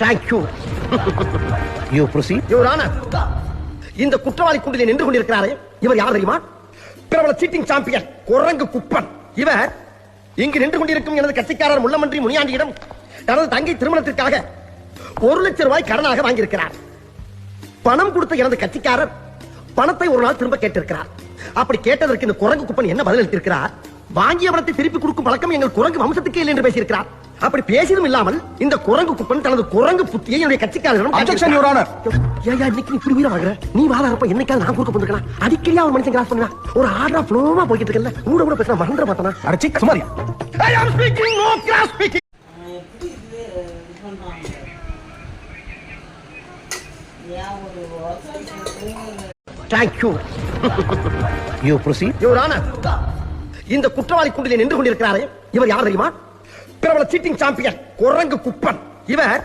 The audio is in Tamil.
Thank you. You proceed. Your Honor, இந்த குற்றவாளி கூண்டிலே நின்று கொண்டிருக்கிறாரே இவர் யார் தெரியுமா? பிரபல சீட்டிங் சாம்பியன் குரங்கு குப்பன். இவர் இங்கு நின்று கொண்டிருக்கும் எனது கட்சிக்காரர் முள்ளமன்றி முனியாண்டியிடம் தனது தங்கை திருமணத்திற்காக 1 லட்சம் ரூபாய் கடனாக வாங்கியிருக்கிறார். பணம் கொடுத்த எனது கட்சிக்காரர் பணத்தை ஒரு நாள் திரும்ப கேட்டிருக்கிறார். அப்படி கேட்டதற்கு இந்த குரங்கு குப்பன் என்ன பதில் அளித்திருக்கிறார்? வாங்கிய பணத்தை திருப்பி கொடுக்கும் பழக்கம் எங்கள் குரங்கு வம்சத்துக்கே இல்லை என்று பேசியிருக்கிறார். அப்படி பேசியதும் இல்லாமல் இந்த குரங்கு குப்பன் தனது குரங்கு புத்தியை என்னுடைய கட்சிக்காரரிடம் அப்ஜெக்ஷன் யுவர் ஆனர். ஏயா இன்னைக்கு நீ இப்படி வீர வாங்குற? நீ வாதாரப்ப என்னைக்காவது நான் குறுக்க போந்துக்கலாம். அடிக்கடியா ஒரு மனுஷன் கிராஸ் பண்ணா ஒரு ஆர்டரா ஃப்ளோவா போயிட்டு இருக்கல. கூட கூட பேசினா மறந்துட மாட்டானா? அடச்சி சுமாரியா. I am speaking, no cross speaking. Thank you. You proceed. Your Honor, இந்த குற்றவாளி கூண்டிலே நின்று கொண்டிருக்கிறாரே இவர் யார் தெரியுமா? பிரபல சீட்டிங் சாம்பியன் குரங்கு குப்பன். இவர்